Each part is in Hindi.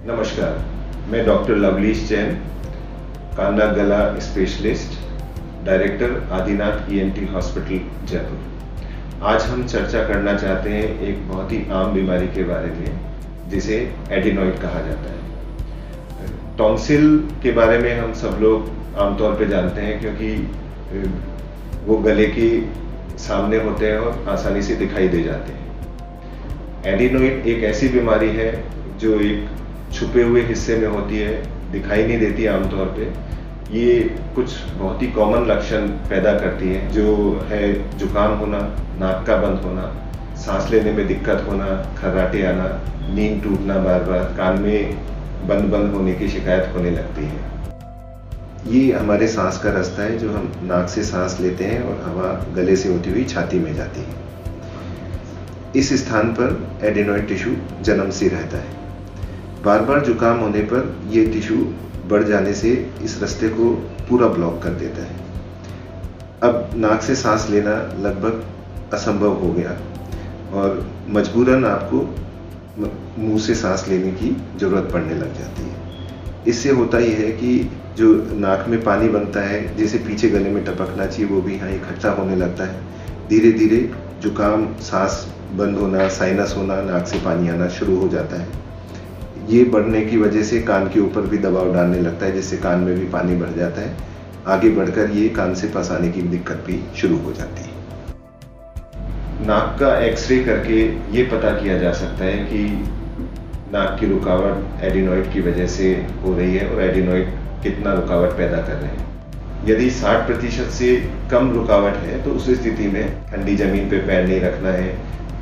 नमस्कार, मैं डॉक्टर लवलीश जैन, कान नाक गला specialist, director Adinath ENT hospital Jaipur. आज हम चर्चा करना चाहते हैं एक बहुत ही आम बीमारी के बारे में जिसे एडिनॉइड कहा जाता है। टॉन्सिल के बारे में हम सब लोग आमतौर पे जानते हैं क्योंकि वो गले के सामने होते हैं और आसानी से दिखाई दे जाते हैं। एडिनॉइड एक ऐसी बीमारी है जो एक छुपे हुए हिस्से में होती है, दिखाई नहीं देती आमतौर पे। ये कुछ बहुत ही कॉमन लक्षण पैदा करती है जो है जुकाम होना, नाक का बंद होना, सांस लेने में दिक्कत होना, खर्राटे आना, नींद टूटना, बार बार कान में बंद बंद होने की शिकायत होने लगती है। ये हमारे सांस का रास्ता है जो हम नाक से सांस लेते हैं और हवा गले से होती हुई छाती में जाती है। इस स्थान पर एडिनॉइड टिश्यू जन्म से रहता है। बार बार जुकाम होने पर यह टिश्यू बढ़ जाने से इस रास्ते को पूरा ब्लॉक कर देता है। अब नाक से सांस लेना लगभग असंभव हो गया और मजबूरन आपको मुंह से सांस लेने की जरूरत पड़ने लग जाती है। इससे होता यह है कि जो नाक में पानी बनता है जिसे पीछे गले में टपकना चाहिए वो भी यहाँ इकट्ठा होने लगता है। धीरे धीरे जुकाम, सांस बंद होना, साइनस होना, नाक से पानी आना शुरू हो जाता है। ये बढ़ने की वजह से कान के ऊपर भी दबाव डालने लगता है जिससे कान में भी पानी भर जाता है। आगे बढ़कर ये कान से पास आने की दिक्कत भी शुरू हो जाती है। नाक का एक्सरे करके ये पता किया जा सकता है कि नाक की रुकावट एडिनॉइड की वजह से हो रही है और एडिनॉइड कितना रुकावट पैदा कर रहे हैं। यदि 60% से कम रुकावट है तो उस स्थिति में ठंडी जमीन पे पैर नहीं रखना है,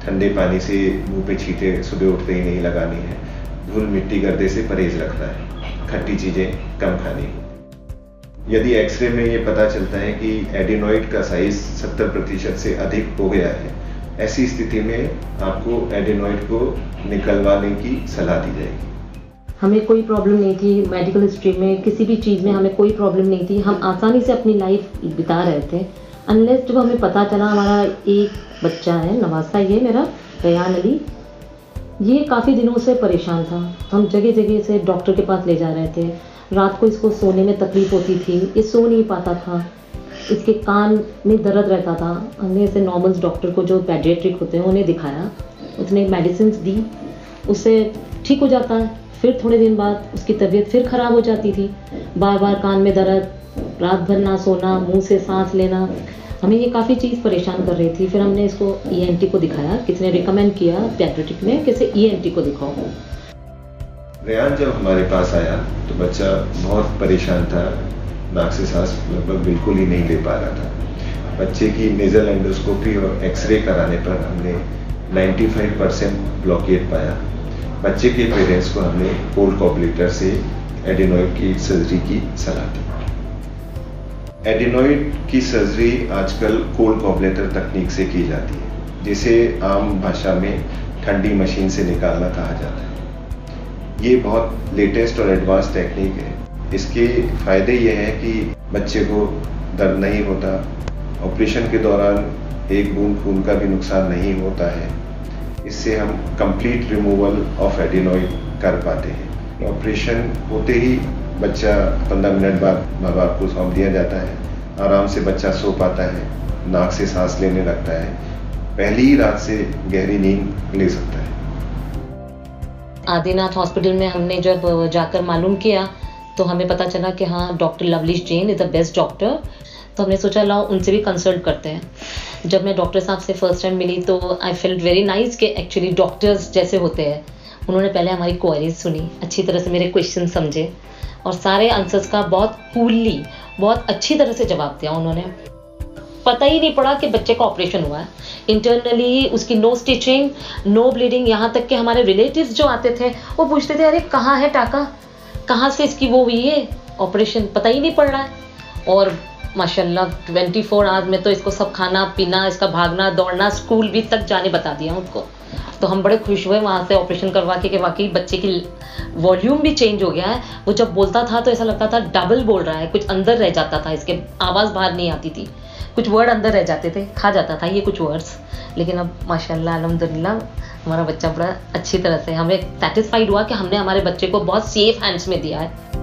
ठंडे पानी से मुंह पे छींटे सुबह उठते ही नहीं लगानी है, धूल मिट्टी गर्दे से परहेज रखना है, खट्टी चीजें कम खानी है। यदि एक्सरे में ये पता चलता है कि एडिनॉइड का साइज 70% से अधिक हो गया है, ऐसी स्थिति में आपको एडिनॉइड को निकलवाने की सलाह दी जाएगी। हमें कोई प्रॉब्लम नहीं थी, मेडिकल हिस्ट्री में किसी भी चीज़ में हमें कोई प्रॉब्लम नहीं थी। हम आसानी से अपनी लाइफ बिता रहे थे अनलेस जब हमें पता चला हमारा एक बच्चा है, नवासा ये मेरा रेयान अली, ये काफ़ी दिनों से परेशान था। हम जगह जगह से डॉक्टर के पास ले जा रहे थे। रात को इसको सोने में तकलीफ होती थी, ये सो नहीं पाता था, इसके कान में दर्द रहता था। हमने इसे नॉर्मल डॉक्टर को जो पेडियाट्रिक होते हैं उन्हें दिखाया, उसने मेडिसिन दी, उससे ठीक हो जाता है। फिर थोड़े दिन बाद उसकी तबीयत फिर ख़राब हो जाती थी, बार बार कान में दर्द, रात भर ना सोना, मुंह से सांस लेना। हमें ये काफ़ी चीज़ परेशान कर रही थी। फिर हमने इसको ईएनटी को दिखाया, किसी ने रिकमेंड किया पेडियाट्रिक में कि इसे ईएनटी को दिखाओ। रेयान जब हमारे पास आया तो बच्चा बहुत परेशान था, नाक से सांस लगभग बिल्कुल ही नहीं ले पा रहा था। बच्चे की नेजल एंडोस्कोपी और एक्सरे कराने पर हमने 95% ब्लॉकेट पाया। बच्चे के पेरेंट्स को हमने कोल्ड कॉब्लेटर से एडिनॉइड की सर्जरी की सलाह दी। एडिनॉइड की सर्जरी आजकल कोल्ड कॉब्लेटर तकनीक से की जाती है, जिसे आम भाषा में ठंडी मशीन से निकालना कहा जाता है। ये बहुत लेटेस्ट और एडवांस टेक्निक है। इसके फायदे ये हैं कि बच्चे को दर्द नहीं होता, ऑपरेशन के दौरान एक बूंद खून का भी नुकसान नहीं होता है। इससे हम कंप्लीट रिमूवल ऑफ एडिनॉइड कर पाते हैं। ऑपरेशन होते ही बच्चा 15 मिनट बाद माँ बाप को सौंप दिया जाता है। आराम से बच्चा सो पाता है, नाक से सांस लेने लगता है, पहली ही रात से गहरी नींद ले सकता है। आदिनाथ हॉस्पिटल में हमने जब जाकर मालूम किया तो हमें पता चला कि हाँ, doctor Lovelish Jain is the best doctor. तो हमने सोचा लाओ उनसे भी कंसल्ट करते हैं। जब मैं डॉक्टर साहब से फर्स्ट टाइम मिली तो आई फेल्ट वेरी नाइस कि एक्चुअली डॉक्टर्स जैसे होते हैं। उन्होंने पहले हमारी क्वेरीज सुनी, अच्छी तरह से मेरे क्वेश्चन समझे और सारे आंसर्स का बहुत कूलली, बहुत अच्छी तरह से जवाब दिया उन्होंने। पता ही नहीं पड़ा कि बच्चे का ऑपरेशन हुआ है। इंटरनली उसकी नो स्टिचिंग, नो ब्लीडिंग, यहाँ तक कि हमारे रिलेटिव्स जो आते थे वो पूछते थे अरे कहाँ है टाका, कहाँ से इसकी वो हुई है ऑपरेशन, पता ही नहीं पड़ रहा है। और माशाल्लाह 24 आवर्स में तो इसको सब खाना पीना, इसका भागना दौड़ना, स्कूल भी तक जाने बता दिया उसको। तो हम बड़े खुश हुए वहाँ से ऑपरेशन करवा के कि वाकई बच्चे की वॉल्यूम भी चेंज हो गया है। वो जब बोलता था तो ऐसा लगता था डबल बोल रहा है, कुछ अंदर रह जाता था, इसके आवाज़ बाहर नहीं आती थी, कुछ वर्ड अंदर रह जाते थे, खा जाता था ये कुछ वर्ड्स। लेकिन अब माशाल्लाह अल्हम्दुलिल्लाह हमारा बच्चा बड़ा अच्छी तरह से हमें सेटिस्फाइड हुआ कि हमने हमारे बच्चे को बहुत सेफ हैंड्स में दिया है।